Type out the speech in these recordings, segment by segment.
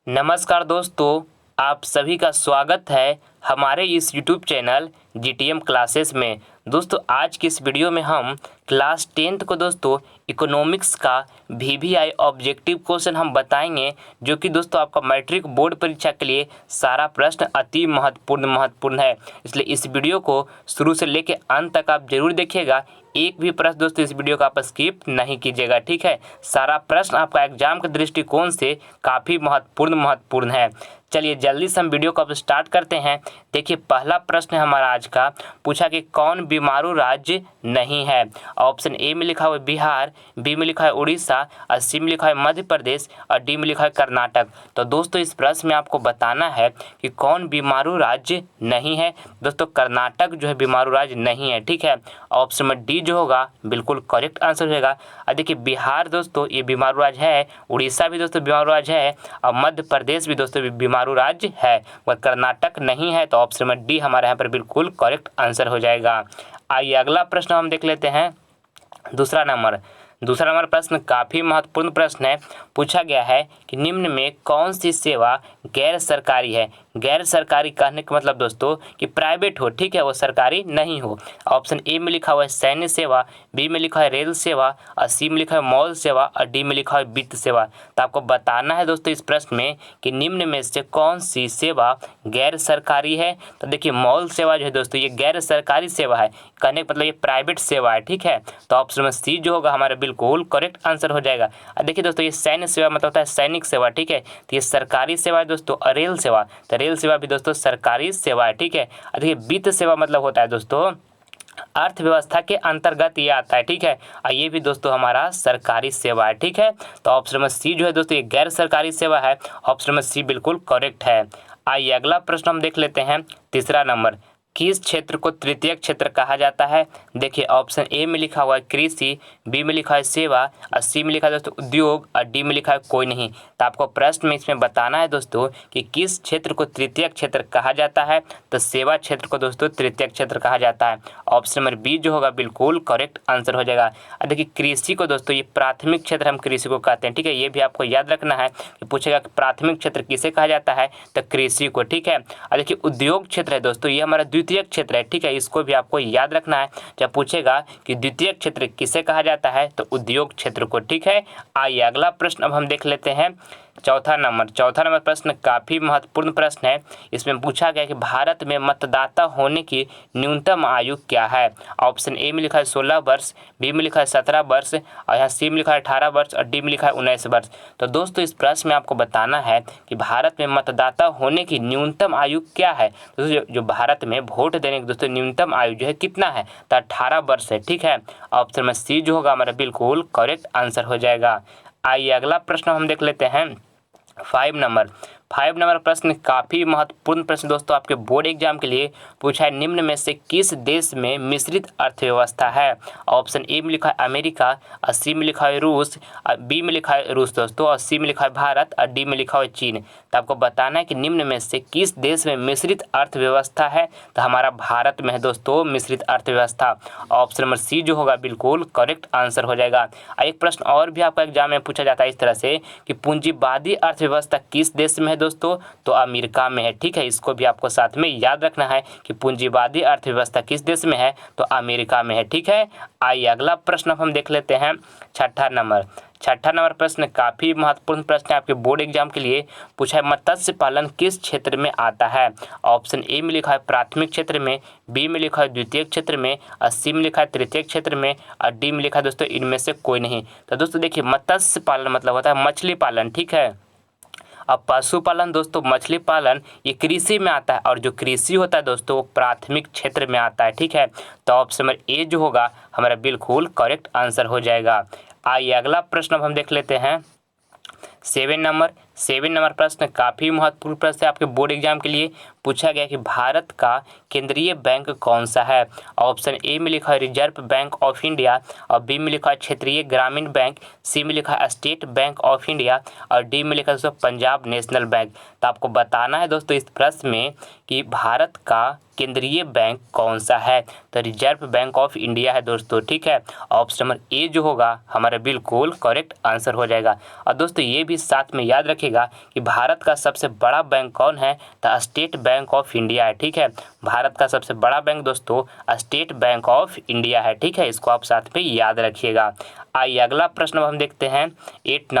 नमस्कार दोस्तों, आप सभी का स्वागत है हमारे इस YouTube चैनल GTM क्लासेस में। दोस्तों आज की इस वीडियो में हम क्लास 10th को दोस्तों इकोनॉमिक्स का VVI ऑब्जेक्टिव क्वेश्चन हम बताएंगे, जो कि दोस्तों आपका मैट्रिक बोर्ड परीक्षा के लिए सारा प्रश्न अति महत्वपूर्ण है। इसलिए इस वीडियो को शुरू से लेकर अंत तक आप जरूर देखिएगा। एक भी प्रश्न दोस्तों इस वीडियो का आप स्किप नहीं कीजिएगा, ठीक है। सारा प्रश्न आपका एग्जाम के दृष्टिकोण से काफ़ी महत्वपूर्ण है। चलिए जल्दी से हम वीडियो को अब स्टार्ट करते हैं। देखिए पहला प्रश्न है हमारा आज का, पूछा कि कौन बीमारू राज्य नहीं है। ऑप्शन ए में लिखा हुआ है बिहार, बी में लिखा है उड़ीसा, और सी में लिखा है मध्य प्रदेश, और डी में लिखा है कर्नाटक। तो दोस्तों इस प्रश्न में आपको बताना है कि कौन बीमारू राज्य नहीं है। दोस्तों कर्नाटक जो है बीमारू राज्य नहीं है, ठीक है। ऑप्शन में डी जो होगा बिल्कुल करेक्ट आंसर हो जाएगा। और देखिए बिहार दोस्तों ये बीमारू राज्य है, उड़ीसा भी दोस्तों बीमारू राज्य है, और मध्य प्रदेश भी दोस्तों बीमारू राज्य है, और कर्नाटक नहीं है। तो ऑप्शन में डी हमारे यहाँ पर बिल्कुल करेक्ट आंसर हो जाएगा। आइए अगला प्रश्न हम देख लेते हैं। दूसरा नंबर प्रश्न काफ़ी महत्वपूर्ण प्रश्न है। पूछा गया है कि निम्न में कौन सी सेवा गैर सरकारी है। गैर सरकारी कहने का मतलब दोस्तों कि प्राइवेट हो, ठीक है, वो सरकारी नहीं हो। ऑप्शन ए में लिखा हुआ है सैन्य सेवा, बी में लिखा है रेल सेवा, और सी में लिखा है मॉल सेवा, और डी में लिखा है वित्त सेवा। तो आपको बताना है दोस्तों इस प्रश्न में कि निम्न में से कौन सी सेवा गैर सरकारी है। तो देखिए मॉल सेवा जो है दोस्तों ये गैर सरकारी सेवा है, कहने का मतलब ये प्राइवेट सेवा है, ठीक है। तो ऑप्शन में सी जो होगा हमारा बिल्कुल करेक्ट आंसर हो जाएगा। और देखिए दोस्तों ये सैन्य सेवा मतलब होता है सैनिक सेवा, ठीक है। तो ये सरकारी सेवा है दोस्तों। और रेल सेवा, तो रेल सेवा भी दोस्तों सरकारी सेवा है, ठीक है। और देखिए वित्त सेवा मतलब होता है दोस्तों अर्थव्यवस्था के अंतर्गत ये आता है, ठीक है। और ये भी दोस्तों हमारा सरकारी सेवा है, ठीक है। तो ऑप्शन में सी जो है दोस्तों ये गैर सरकारी सेवा है। ऑप्शन में सी बिल्कुल करेक्ट है। आइए अगला प्रश्न हम देख लेते हैं। तीसरा नंबर, किस क्षेत्र को तृतीय क्षेत्र कहा जाता है। देखिए ऑप्शन ए में लिखा हुआ है कृषि, बी में लिखा है सेवा, और सी में लिखा है दोस्तों उद्योग, और डी में लिखा है कोई नहीं। तो आपको प्रश्न में इसमें बताना है दोस्तों कि किस क्षेत्र को तृतीय क्षेत्र कहा जाता है। तो सेवा क्षेत्र को दोस्तों तृतीय क्षेत्र कहा जाता है। ऑप्शन नंबर बी जो होगा बिल्कुल करेक्ट आंसर हो जाएगा। और देखिए कृषि को दोस्तों ये प्राथमिक क्षेत्र हम कृषि को कहते हैं, ठीक है। ये भी आपको याद रखना है कि पूछेगा कि प्राथमिक क्षेत्र किसे कहा जाता है, तो कृषि को, ठीक है। और देखिए उद्योग क्षेत्र है दोस्तों ये हमारा द्वितीय क्षेत्र है, ठीक है। इसको भी आपको याद रखना है जब पूछेगा कि द्वितीय क्षेत्र किसे कहा जाता है, तो उद्योग क्षेत्र को, ठीक है। आइए अगला प्रश्न अब हम देख लेते हैं। चौथा नंबर प्रश्न काफ़ी महत्वपूर्ण प्रश्न है। इसमें पूछा गया कि भारत में मतदाता होने की न्यूनतम आयु क्या है। ऑप्शन ए में लिखा है 16 वर्ष, बी में लिखा है 17 वर्ष, और यहाँ सी में लिखा है 18 वर्ष, और डी में लिखा है 19 वर्ष। तो दोस्तों इस प्रश्न में आपको बताना है कि भारत में मतदाता होने की न्यूनतम आयु क्या है। दोस्तों जो भारत में वोट देने की दोस्तों न्यूनतम आयु जो है कितना है, तो 18 वर्ष है, ठीक है। ऑप्शन में सी जो होगा हमारा बिल्कुल करेक्ट आंसर हो जाएगा। आइए अगला प्रश्न हम देख लेते हैं। 5 नंबर प्रश्न काफ़ी महत्वपूर्ण प्रश्न दोस्तों आपके बोर्ड एग्जाम के लिए पूछा है। निम्न में से किस देश में मिश्रित अर्थव्यवस्था है। ऑप्शन ए में लिखा है अमेरिका, और सी में लिखा है रूस, और बी में लिखा है रूस दोस्तों, और सी में लिखा है भारत, और डी में लिखा है चीन। तो आपको बताना है कि निम्न में से किस देश में मिश्रित अर्थव्यवस्था है। तो हमारा भारत में है दोस्तों मिश्रित अर्थव्यवस्था। ऑप्शन नंबर सी जो होगा बिल्कुल करेक्ट आंसर हो जाएगा। एक प्रश्न और भी आपका एग्जाम में पूछा जाता है इस तरह से कि पूंजीवादी अर्थव्यवस्था किस देश में है दोस्तों, तो अमेरिका में है, ठीक है। इसको भी आपको साथ में याद रखना है कि पूंजीवादी अर्थव्यवस्था किस देश में है, तो अमेरिका में है, ठीक है। आइए अगला प्रश्न हम देख लेते हैं। छठा नंबर प्रश्न काफ़ी महत्वपूर्ण प्रश्न है आपके बोर्ड एग्जाम के लिए पूछा है। मत्स्य पालन किस क्षेत्र में आता है। ऑप्शन ए में लिखा है प्राथमिक क्षेत्र में, बी में लिखा है द्वितीय क्षेत्र में, और सी में लिखा है तृतीय क्षेत्र में, और डी में लिखा है दोस्तों इनमें से कोई नहीं। तो दोस्तों देखिए मत्स्य पालन मतलब होता है मछली पालन, ठीक है। अब पशुपालन दोस्तों मछली पालन ये कृषि में आता है, और जो कृषि होता है दोस्तों वो प्राथमिक क्षेत्र में आता है, ठीक है। तो ऑप्शन नंबर ए जो होगा हमारा बिल्कुल करेक्ट आंसर हो जाएगा। आइए अगला प्रश्न अब हम देख लेते हैं। 7 नंबर प्रश्न काफ़ी महत्वपूर्ण प्रश्न है आपके बोर्ड एग्जाम के लिए पूछा गया कि भारत का केंद्रीय बैंक कौन सा है। ऑप्शन ए में लिखा है रिजर्व बैंक ऑफ इंडिया, और बी में लिखा है क्षेत्रीय ग्रामीण बैंक, सी में लिखा है स्टेट बैंक ऑफ इंडिया, और डी में लिखा है दोस्तों पंजाब नेशनल बैंक। तो आपको बताना है दोस्तों इस प्रश्न में कि भारत का केंद्रीय बैंक कौन सा है। तो रिजर्व बैंक ऑफ इंडिया है दोस्तों, ठीक है। ऑप्शन नंबर ए जो होगा हमारा बिल्कुल करेक्ट आंसर हो जाएगा। और दोस्तों ये भी साथ में याद रखिएगा कि भारत का सबसे बड़ा बैंक कौन है, तो स्टेट बैंक ऑफ इंडिया है, ठीक है। भारत का सबसे बड़ा बैंक दोस्तों स्टेट बैंक ऑफ इंडिया है, ठीक है। इसको आप साथ में याद रखिएगा। आइए अगला प्रश्न हम देखते हैं 8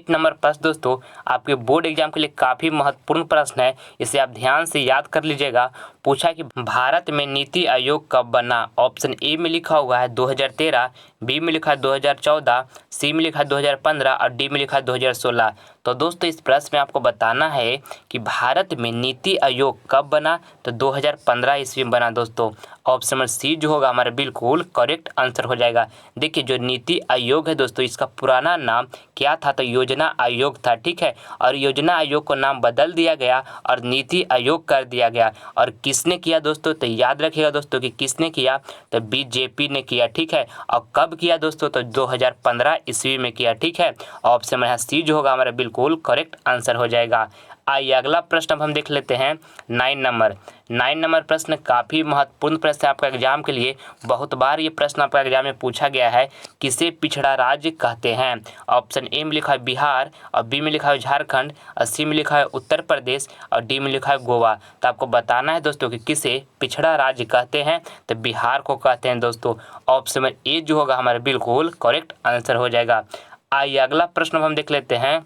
नंबर प्रश्न दोस्तों आपके बोर्ड एग्जाम के लिए काफ़ी महत्वपूर्ण प्रश्न है, इसे आप ध्यान से याद कर लीजिएगा। पूछा कि भारत में नीति आयोग कब बना। ऑप्शन ए में लिखा हुआ है 2013, बी में लिखा है 2014, सी में लिखा है 2015 और डी में लिखा है 2016। तो दोस्तों इस प्रश्न में आपको बताना है कि भारत में नीति आयोग कब बना, तो 2015 ईस्वी में बना दोस्तों। ऑप्शन नंबर सी जो होगा हमारा बिल्कुल करेक्ट आंसर हो जाएगा। देखिए जो नीति आयोग है दोस्तों इसका पुराना नाम क्या था, तो योजना आयोग था, ठीक है। और योजना आयोग को नाम बदल दिया गया और नीति आयोग कर दिया गया। और किसने किया दोस्तों, तो याद रखिएगा दोस्तों कि किसने किया, तो बीजेपी ने किया, ठीक है। और कब किया दोस्तों, तो 2015 ईस्वी में किया, ठीक है। ऑप्शन में सी जो होगा हमारा बिल्कुल करेक्ट आंसर हो जाएगा। आइए अगला प्रश्न अब हम देख लेते हैं 9 नंबर प्रश्न काफ़ी महत्वपूर्ण प्रश्न है आपका एग्जाम के लिए। बहुत बार ये प्रश्न आपका एग्जाम में पूछा गया है, किसे पिछड़ा राज्य कहते हैं। ऑप्शन ए में लिखा है बिहार, और बी में लिखा है झारखंड, और सी में लिखा है उत्तर प्रदेश, और डी में लिखा है गोवा। तो आपको बताना है दोस्तों कि किसे पिछड़ा राज्य कहते हैं, तो बिहार को कहते हैं दोस्तों। ऑप्शन में ए जो होगा हमारा बिल्कुल करेक्ट आंसर हो जाएगा। आइए अगला प्रश्न हम देख लेते हैं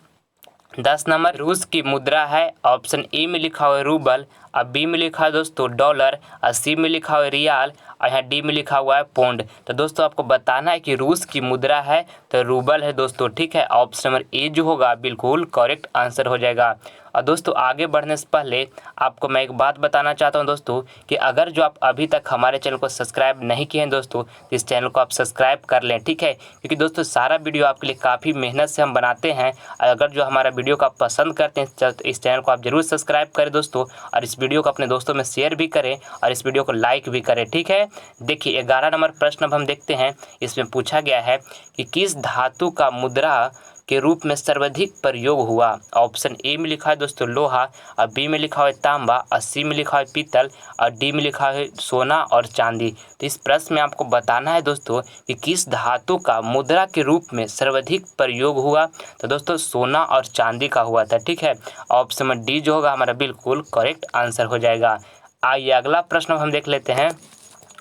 10 नंबर रूस की मुद्रा है। ऑप्शन ए में लिखा हुआ है रूबल, और बी में लिखा है दोस्तों डॉलर, और सी में लिखा हुआ है रियाल, और यहाँ डी में लिखा हुआ है पौंड। तो दोस्तों आपको बताना है कि रूस की मुद्रा है तो रूबल है दोस्तों, ठीक है। ऑप्शन नंबर ए जो होगा बिल्कुल करेक्ट आंसर हो जाएगा। और दोस्तों आगे बढ़ने से पहले आपको मैं एक बात बताना चाहता हूं दोस्तों कि अगर जो आप अभी तक हमारे चैनल को सब्सक्राइब नहीं किए हैं दोस्तों, तो इस चैनल को आप सब्सक्राइब कर लें, ठीक है। क्योंकि दोस्तों सारा वीडियो आपके लिए काफ़ी मेहनत से हम बनाते हैं। अगर जो हमारा वीडियो को आप पसंद करते हैं तो इस चैनल को आप जरूर सब्सक्राइब करें दोस्तों, और इस वीडियो को अपने दोस्तों में शेयर भी करें, और इस वीडियो को लाइक भी करें, ठीक है। देखिए 11 नंबर प्रश्न अब हम देखते हैं। इसमें पूछा गया है कि किस धातु का मुद्रा के रूप में सर्वाधिक प्रयोग हुआ। ऑप्शन ए में लिखा है दोस्तों लोहा, और बी में लिखा है तांबा, और सी में लिखा है पीतल, और डी में लिखा है सोना और चांदी। तो इस प्रश्न में आपको बताना है दोस्तों कि किस धातु का मुद्रा के रूप में सर्वाधिक प्रयोग हुआ। तो दोस्तों सोना और चांदी का हुआ था, ठीक है। ऑप्शन डी जो होगा हमारा बिल्कुल करेक्ट आंसर हो जाएगा। आइए अगला प्रश्न हम देख लेते हैं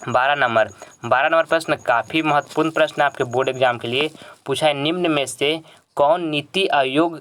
12 नंबर प्रश्न काफ़ी महत्वपूर्ण प्रश्न है आपके बोर्ड एग्जाम के लिए। पूछा है निम्न में से कौन नीति आयोग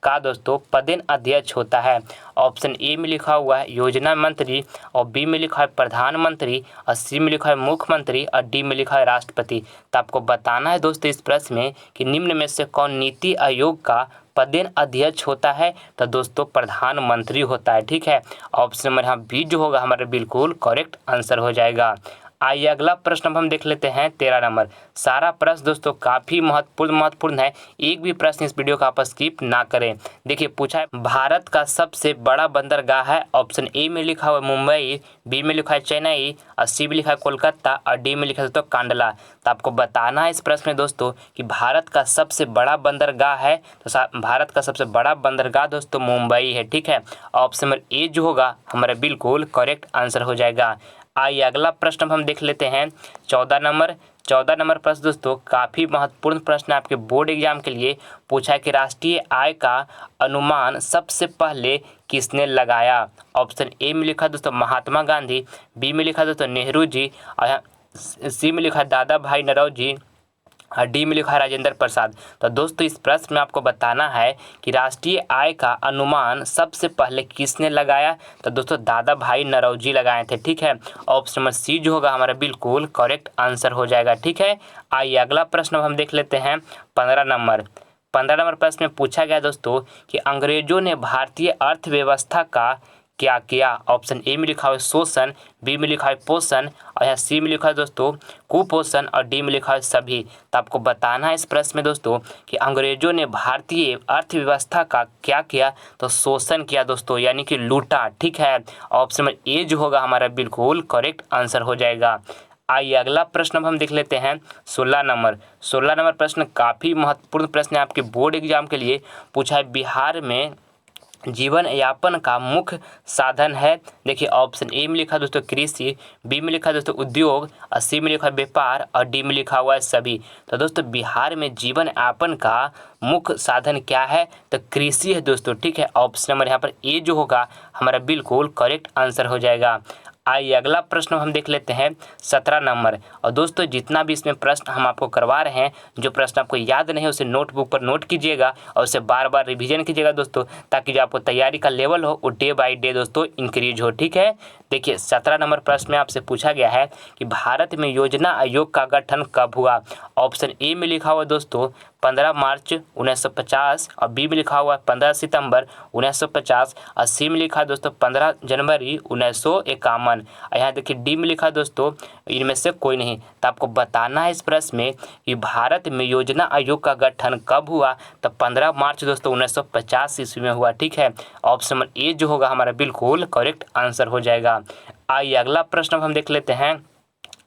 का दोस्तों पदेन अध्यक्ष होता है। ऑप्शन ए में लिखा हुआ है योजना मंत्री, और बी में लिखा है प्रधानमंत्री, और सी में लिखा है मुख्यमंत्री, और डी में लिखा है राष्ट्रपति। तो आपको बताना है दोस्तों इस प्रश्न में कि निम्न में से कौन नीति आयोग का पदेन अध्यक्ष होता है। तो दोस्तों प्रधानमंत्री होता है, ठीक है। ऑप्शन नंबर यहाँ बी जो होगा हमारा बिल्कुल करेक्ट आंसर हो जाएगा। आइए अगला प्रश्न हम देख लेते हैं 13 नंबर। सारा प्रश्न दोस्तों काफ़ी महत्वपूर्ण है, एक भी प्रश्न इस वीडियो का आप स्किप ना करें। देखिए पूछा है भारत का सबसे बड़ा बंदरगाह है। ऑप्शन ए में लिखा हुआ है मुंबई, बी में लिखा है चेन्नई, और सी में लिखा है कोलकाता, और डी में लिखा है दोस्तों कांडला। तो आपको बताना है इस प्रश्न में दोस्तों कि भारत का सबसे बड़ा बंदरगाह है, तो भारत का सबसे बड़ा बंदरगाह दोस्तों मुंबई है, ठीक है। ऑप्शन नंबर ए जो होगा हमारा बिल्कुल करेक्ट आंसर हो जाएगा। आइए अगला प्रश्न हम देख लेते हैं 14 नंबर प्रश्न दोस्तों काफ़ी महत्वपूर्ण प्रश्न है आपके बोर्ड एग्जाम के लिए। पूछा है कि राष्ट्रीय आय का अनुमान सबसे पहले किसने लगाया। ऑप्शन ए में लिखा दोस्तों महात्मा गांधी, बी में लिखा दोस्तों नेहरू जी, और सी में लिखा दादा भाई नौरोजी, और डी में लिखा है राजेंद्र प्रसाद। तो दोस्तों इस प्रश्न में आपको बताना है कि राष्ट्रीय आय का अनुमान सबसे पहले किसने लगाया। तो दोस्तों दादा भाई नौरोजी लगाए थे, ठीक है। ऑप्शन नंबर सी जो होगा हमारा बिल्कुल करेक्ट आंसर हो जाएगा, ठीक है। आइए अगला प्रश्न हम देख लेते हैं 15 नंबर प्रश्न में पूछा गया दोस्तों कि अंग्रेजों ने भारतीय अर्थव्यवस्था का क्या किया। ऑप्शन ए में लिखा हुआ है शोषण, बी में लिखा है पोषण, और यहाँ सी में लिखा है दोस्तों कुपोषण, और डी में लिखा है सभी। तो आपको बताना है इस प्रश्न में दोस्तों कि अंग्रेजों ने भारतीय अर्थव्यवस्था का क्या किया, तो शोषण किया दोस्तों, यानी कि लूटा। ठीक है, ऑप्शन नंबर ए जो होगा हमारा बिल्कुल करेक्ट आंसर हो जाएगा। आइए अगला प्रश्न अब हम देख लेते हैं 16 नंबर प्रश्न काफ़ी महत्वपूर्ण प्रश्न है आपके बोर्ड एग्जाम के लिए। पूछा है बिहार में जीवन यापन का मुख्य साधन है। देखिए ऑप्शन ए में लिखा है दोस्तों कृषि, बी में लिखा है दोस्तों उद्योग, और सी में लिखा है व्यापार, और डी में लिखा हुआ है सभी। तो दोस्तों बिहार में जीवन यापन का मुख्य साधन क्या है, तो कृषि है दोस्तों। ठीक है, ऑप्शन नंबर यहाँ पर ए जो होगा हमारा बिल्कुल करेक्ट आंसर हो जाएगा। आइए अगला प्रश्न हम देख लेते हैं 17 नंबर। और दोस्तों जितना भी इसमें प्रश्न हम आपको करवा रहे हैं, जो प्रश्न आपको याद नहीं है उसे नोटबुक पर नोट कीजिएगा और उसे बार बार रिवीजन कीजिएगा दोस्तों, ताकि जो आपको तैयारी का लेवल हो वो डे बाय डे दोस्तों इंक्रीज हो। ठीक है, देखिए 17 नंबर प्रश्न में आपसे पूछा गया है कि भारत में योजना आयोग का गठन कब हुआ। ऑप्शन ए में लिखा हुआ दोस्तों 15 मार्च 1950, और बी में लिखा हुआ है 15 सितंबर 1950, और सी में लिखा है दोस्तों 15 जनवरी 1951। यहाँ देखिए डी में लिखा है दोस्तों इनमें से कोई नहीं। तो आपको बताना है इस प्रश्न में कि भारत में योजना आयोग का गठन कब हुआ, तो 15 मार्च दोस्तों 1950 ईस्वी में हुआ। ठीक है, ऑप्शन नंबर ए जो होगा हमारा बिल्कुल करेक्ट आंसर हो जाएगा। आइए अगला प्रश्न हम देख लेते हैं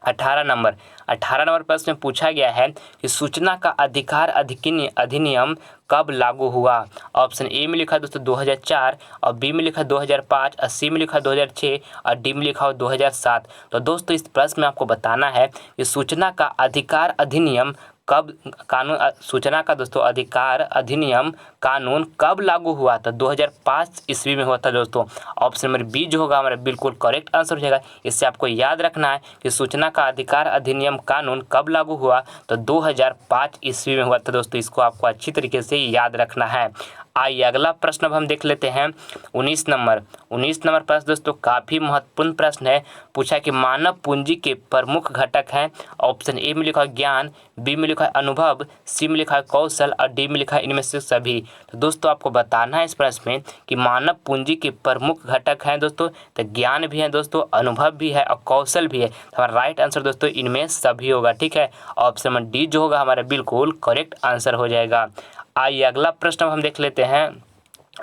18 नंबर प्रश्न में पूछा गया है कि सूचना का अधिकार अधिनियम कब लागू हुआ। ऑप्शन ए में लिखा दोस्तों 2004, और बी में लिखा 2005, और सी में लिखा 2006, और डी में लिखा 2007। तो दोस्तों इस प्रश्न में आपको बताना है कि सूचना का अधिकार अधिनियम कब कानून सूचना का दोस्तों अधिकार अधिनियम कानून कब लागू हुआ था। 2005 ईस्वी में हुआ था दोस्तों। ऑप्शन नंबर बी जो होगा हमारा बिल्कुल करेक्ट आंसर हो जाएगा। इससे आपको याद रखना है कि सूचना का अधिकार अधिनियम कानून कब लागू हुआ, तो 2005 ईस्वी में हुआ था दोस्तों। इसको आपको अच्छी तरीके से याद रखना है। आइए अगला प्रश्न अब हम देख लेते हैं 19 नंबर प्रश्न दोस्तों काफ़ी महत्वपूर्ण प्रश्न है। पूछा कि मानव पूंजी के प्रमुख घटक हैं। ऑप्शन ए में लिखा है ज्ञान, बी में लिखा है अनुभव, सी में लिखा है कौशल, और डी में लिखा है इनमें से सभी। तो दोस्तों आपको बताना है इस प्रश्न में कि मानव पूंजी के प्रमुख घटक हैं दोस्तों, तो ज्ञान भी है दोस्तों, अनुभव भी है, और कौशल भी है। तो हमारा राइट आंसर दोस्तों इनमें सभी होगा। ठीक है, ऑप्शन नंबर डी जो होगा हमारा बिल्कुल करेक्ट आंसर हो जाएगा। आइए अगला प्रश्न हम देख लेते हैं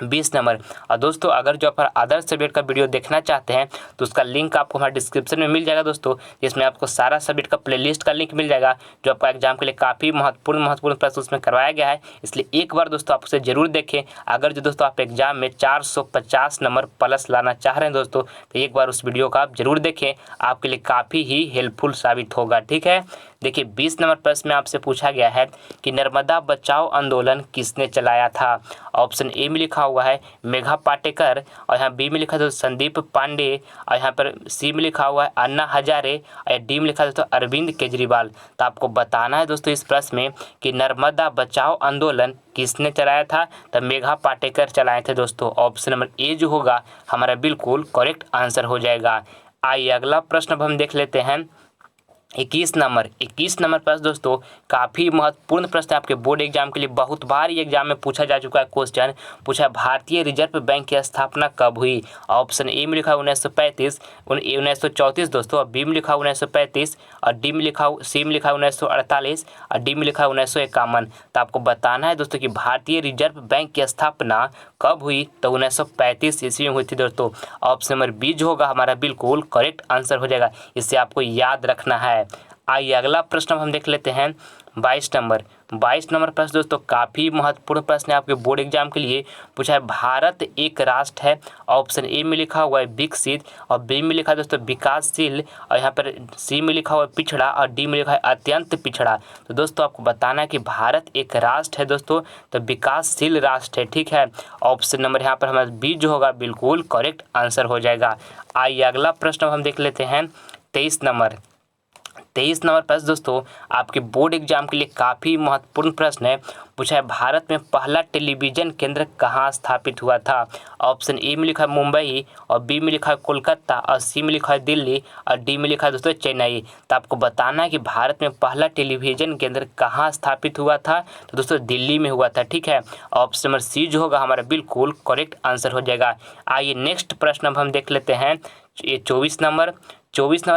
20 नंबर। और दोस्तों अगर जो आप अदर सब्जेक्ट का वीडियो देखना चाहते हैं तो उसका लिंक आपको हमारे डिस्क्रिप्शन में मिल जाएगा दोस्तों, जिसमें आपको सारा सब्जेक्ट का प्लेलिस्ट का लिंक मिल जाएगा, जो आपका एग्जाम के लिए काफ़ी महत्वपूर्ण प्रश्न उसमें करवाया गया है। इसलिए एक बार दोस्तों आप उसे जरूर देखें। अगर जो दोस्तों आप एग्जाम में 450 नंबर प्लस लाना चाह रहे हैं दोस्तों, तो एक बार उस वीडियो का आप जरूर देखें, आपके लिए काफ़ी ही हेल्पफुल साबित होगा। ठीक है, देखिए 20 नंबर प्रश्न में आपसे पूछा गया है कि नर्मदा बचाओ आंदोलन किसने चलाया था। ऑप्शन ए में लिखा हुआ है मेघा पाटेकर, और यहाँ बी में लिखा है संदीप पांडे, और यहाँ पर सी में लिखा हुआ है अन्ना हजारे, और डी में लिखा है दोस्तों अरविंद केजरीवाल। तो आपको बताना है दोस्तों इस प्रश्न में कि नर्मदा बचाओ आंदोलन किसने चलाया था, तो मेघा पाटेकर चलाए थे दोस्तों। ऑप्शन नंबर ए जो होगा हमारा बिल्कुल करेक्ट आंसर हो जाएगा। आइए अगला प्रश्न अब हम देख लेते हैं 21 नंबर प्रश्न दोस्तों काफ़ी महत्वपूर्ण प्रश्न है आपके बोर्ड एग्जाम के लिए। बहुत बार ये एग्जाम में पूछा जा चुका है क्वेश्चन। पूछा है भारतीय रिजर्व बैंक की स्थापना कब हुई। ऑप्शन ए में लिखा 1935, 1934 दोस्तों, और बी में लिखा 1935, और डी में लिखा सी में लिखा 1948, और डी में लिखा 1951। तो आपको बताना है दोस्तों कि भारतीय रिजर्व बैंक की स्थापना कब हुई, तो 1935 ईस्वी में हुई थी दोस्तों। ऑप्शन नंबर बी जो होगा हमारा बिल्कुल करेक्ट आंसर हो जाएगा। इससे आपको याद रखना है। आइए अगला प्रश्न हम देख लेते हैं 22 नंबर प्रश्न दोस्तों काफ़ी महत्वपूर्ण प्रश्न है आपके बोर्ड एग्जाम के लिए। पूछा है भारत एक राष्ट्र है। ऑप्शन ए में लिखा हुआ है विकसित, और बी में लिखा है दोस्तों विकासशील, और यहाँ पर सी में लिखा हुआ है पिछड़ा, और डी में लिखा है अत्यंत पिछड़ा। तो दोस्तों आपको बताना है कि भारत एक राष्ट्र है दोस्तों, तो विकासशील राष्ट्र है। ठीक है, ऑप्शन नंबर यहाँ पर हमारा बी जो होगा बिल्कुल करेक्ट आंसर हो जाएगा। आइए अगला प्रश्न हम देख लेते हैं 23 23 नंबर प्रश्न दोस्तों आपके बोर्ड एग्जाम के लिए काफ़ी महत्वपूर्ण प्रश्न है। पूछा है भारत में पहला टेलीविज़न केंद्र कहाँ स्थापित हुआ था। ऑप्शन ए में लिखा है मुंबई, और बी में लिखा है कोलकाता, और सी में लिखा है दिल्ली, और डी में लिखा है दोस्तों चेन्नई। तो आपको बताना है कि भारत में पहला टेलीविज़न केंद्र कहाँ स्थापित हुआ था। तो दोस्तों दिल्ली में हुआ था। ठीक है, ऑप्शन नंबर सी जो होगा हमारा बिल्कुल करेक्ट आंसर हो जाएगा। आइए नेक्स्ट प्रश्न अब हम देख लेते हैं। ये 24 नंबर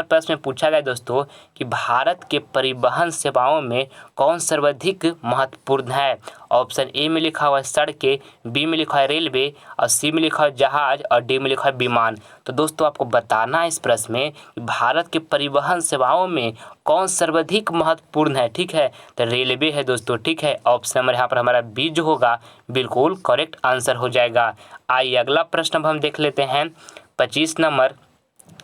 प्रश्न में पूछा गया दोस्तों कि भारत के परिवहन सेवाओं में कौन सर्वाधिक महत्वपूर्ण है। ऑप्शन ए में लिखा हुआ है सड़कें, बी में लिखा है रेलवे, और सी में लिखा है जहाज, और डी में लिखा है विमान। तो दोस्तों आपको बताना है इस प्रश्न में कि भारत के परिवहन सेवाओं में कौन सर्वाधिक महत्वपूर्ण है। ठीक है, तो रेलवे है दोस्तों। ठीक है, ऑप्शन नंबर यहाँ पर हमारा बी जो होगा बिल्कुल करेक्ट आंसर हो जाएगा। आइए अगला प्रश्न अब हम देख लेते हैं। 25 नंबर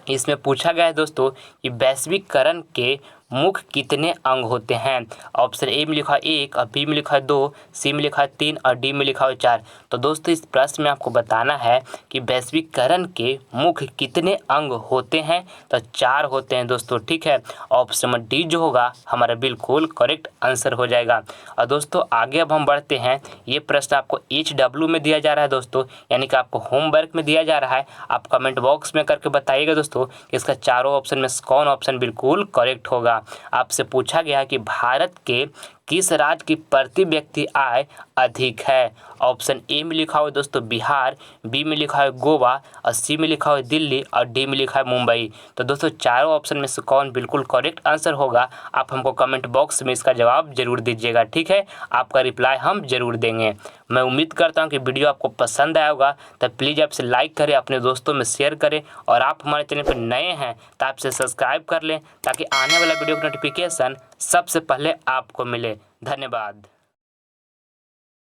इसमें पूछा गया है दोस्तों कि वैश्वीकरण के मुख्य कितने अंग होते हैं। ऑप्शन ए में लिखा है 1, और बी में लिखा है 2, सी में लिखा है 3, और डी में लिखा है 4। तो दोस्तों इस प्रश्न में आपको बताना है कि वैश्वीकरण के मुख्य कितने अंग होते हैं। तो 4 होते हैं दोस्तों। ठीक है, ऑप्शन नंबर डी जो होगा हमारा बिल्कुल करेक्ट आंसर हो जाएगा। और दोस्तों आगे अब हम बढ़ते हैं। ये प्रश्न आपको HW में दिया जा रहा है दोस्तों, यानी कि आपको होमवर्क में दिया जा रहा है। आप कमेंट बॉक्स में करके बताइएगा दोस्तों कि इसका चारों ऑप्शन में कौन ऑप्शन बिल्कुल करेक्ट होगा। आपसे पूछा गया कि भारत के किस राज्य की प्रति व्यक्ति आय अधिक है। ऑप्शन ए में लिखा हुआ दोस्तों बिहार, बी में लिखा है गोवा, और सी में लिखा हुआ दिल्ली, और डी में लिखा है मुंबई। तो दोस्तों चारों ऑप्शन में से कौन बिल्कुल करेक्ट आंसर होगा, आप हमको कमेंट बॉक्स में इसका जवाब जरूर दीजिएगा। ठीक है, आपका रिप्लाई हम जरूर देंगे। मैं उम्मीद करता हूँ कि वीडियो आपको पसंद आया होगा। तो प्लीज़ आपसे लाइक करें, अपने दोस्तों में शेयर करें, और आप हमारे चैनल पर नए हैं तो आपसे सब्सक्राइब कर लें ताकि आने वाला वीडियो का नोटिफिकेशन सबसे पहले आपको मिले। धन्यवाद।